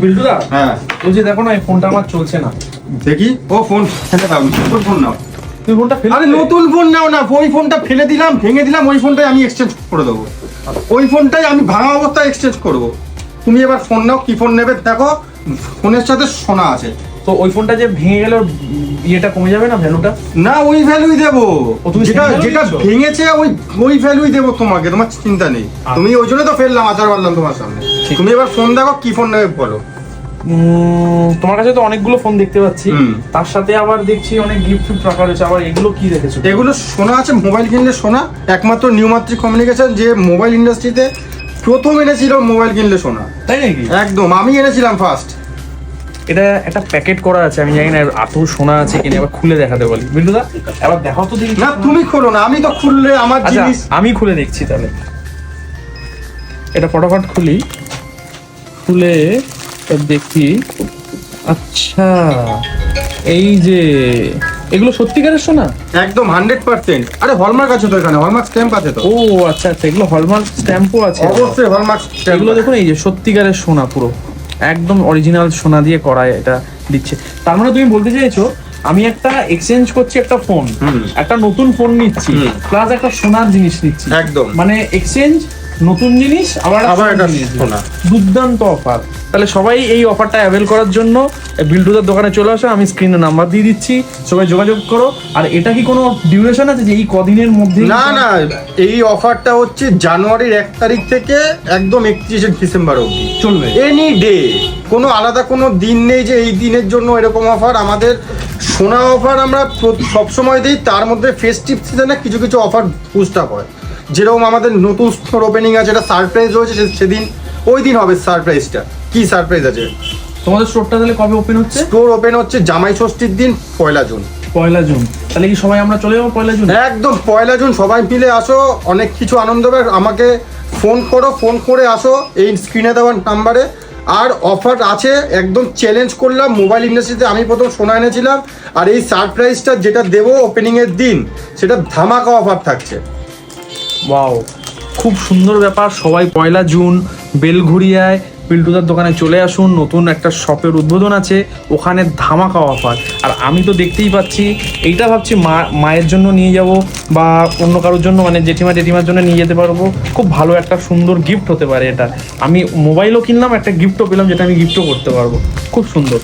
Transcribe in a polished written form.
বিল্টুদা, হ্যাঁ বলছি দেখো না এই ফোনটা আমার চলছে না। দেখি। ও ফোন ফেলে দাও, নতুন ফোন নাও। তুমি ফোনটা ফেলে আরে নতুন ফোন নাও না, ওই ফোনটা ফেলে দিলাম, ভেঙে দিলাম, ওই ফোনটাই আমি এক্সচেঞ্জ করে দেবো। ওই ফোনটাই আমি ভাঙা অবস্থায় এক্সচেঞ্জ করব। তুমি এবার ফোন নাও, কি ফোন নেবে দেখো, ফোনের সাথে সোনা আছে। তো ওই ফোনটা যে ভেঙে গেল ইয়েটা কমে যাবে না, ভ্যালুটা? না, ওই ভ্যালুই দেবো। ও, তুমি যেটা সেই যেটা value দিচ্ছ? ভেঙেছে ওই ভ্যালুই দেবো তোমাকে, তোমার চিন্তা নেই। তুমি ওই জন্য তো ফেললাম, আচার পারলাম তোমার সামনে। ঠিক। তুমি এবার ফোন দেখো, কি ফোন নেবে বলো। তোমার কাছে তো অনেকগুলো ফোন দেখতে পাচ্ছি, তার সাথে আবার দেখছি অনেক গিফট ফিফট রাখা রয়েছে। আবার এগুলো কি রেখেছো? এগুলো সোনা আছে, মোবাইল কিনলে সোনা। একমাত্র নিউ মাত্রিক কমিউনিকেশন যে মোবাইল ইন্ডাস্ট্রিতে প্রথম এনেছিল মোবাইল কিনলে সোনা। তাই নাকি? একদম, আমি এনেছিলাম ফার্স্ট। এটা একটা প্যাকেট করা আছে, আমি জানি না এত সোনা আছে কিনা। এবার খুলে দেখাতে বলি বিল্টুদা, এবার দেখাও তো দেখি। না তুমি খোলো না, আমি তো খুললে আমার আচ্ছা, জিনিস। আমি খুলে দেখছি তাহলে। এটা ফটাফট খুলি, খুলে দেখি। আচ্ছা, এই যে এগুলো সত্যিকারের সোনা? একদম 100%। আরে হলমার্ক আছে তো, এখানে হলমার্ক স্ট্যাম্প আছে তো। ও আচ্ছা আচ্ছা, এগুলো হলমার্ক স্ট্যাম্পও আছে। অবশ্যই হলমার্ক স্ট্যাম্প। এগুলো দেখুন, এই যে সত্যিকারের সোনা, পুরো একদম অরিজিনাল সোনা দিয়ে করা এটা দিচ্ছে। তার মানে তুমি বলতে চাইছো আমি একটা এক্সচেঞ্জ করছি একটা ফোন, একটা নতুন ফোন নিচ্ছি, প্লাস একটা সোনার জিনিস নিচ্ছি। একদম, মানে এক্সচেঞ্জ, নতুন জিনিস, আবার একটা জিনিস। সোনা। দুর্দান্ত অফার। তাহলে সবাই এই অফারটা অ্যাভেল করার জন্য বিল্টুদার দোকানে চলে আসো, আমি স্ক্রিনে নাম্বার দিয়ে দিচ্ছি, সবাই যোগাযোগ করো। আর এটা কি কোনো ডিউরেশন আছে যে এই কদিনের মধ্যে? না না, এই অফারটা হচ্ছে জানুয়ারির 1 তারিখ থেকে একদম 31 ডিসেম্বর অবধি চলবে, এনি ডে। কোনো আলাদা কোনো দিন নেই যে এই দিনের জন্য এরকম অফার। আমাদের সোনা অফার আমরা সবসময় দিই, তার মধ্যে ফেস্টিভ সিজনে কিছু কিছু অফার বুস্ট আপ হয়। যেরকম আমাদের নতুন স্টোর ওপেনিং আছে, এটা সারপ্রাইজ রয়েছে সেদিন, ওই দিন হবে সারপ্রাইজটা। কি সারপ্রাইজ আছে? তোমাদের স্টোরটা তাহলে কবে ওপেন হচ্ছে? স্টোর ওপেন হচ্ছে জামাই ষষ্ঠীর দিন, 1 জুন। 1 জুন। তাহলে কি সবাই আমরা চলে যাবো 1 জুন? একদম 1 জুন সবাই মিলে আসো, অনেক কিছু আনন্দ হবে। আমাকে ফোন করো, ফোন করে আসো এই স্ক্রিনে দেওয়ার নাম্বারে। আর অফার আছে, একদম চ্যালেঞ্জ করলাম, মোবাইল ইন্ডাস্ট্রিতে আমি প্রথম সোনা এনেছিলাম। আর এই সারপ্রাইজটা যেটা দেবো ওপেনিংয়ের দিন, সেটা ধামাকা অফার থাকছে। ওয়াও, খুব সুন্দর ব্যাপার। সবাই 1 জুন বেলঘুরিয়ায় বিল্টুদার দোকানে চলে আসুন। নতুন একটা শপের উদ্বোধন আছে, ওখানে ধামাকা অফার। আর আমি তো দেখতেই পাচ্ছি, এইটা ভাবছি মায়ের জন্য নিয়ে যাব, বা অন্য কারোর জন্য, মানে জেঠিমার জন্য নিয়ে যেতে পারবো। খুব ভালো একটা সুন্দর গিফট হতে পারে এটা। আমি মোবাইলও কিনলাম, একটা গিফটও পেলাম, যেটা আমি গিফটও করতে পারবো। খুব সুন্দর।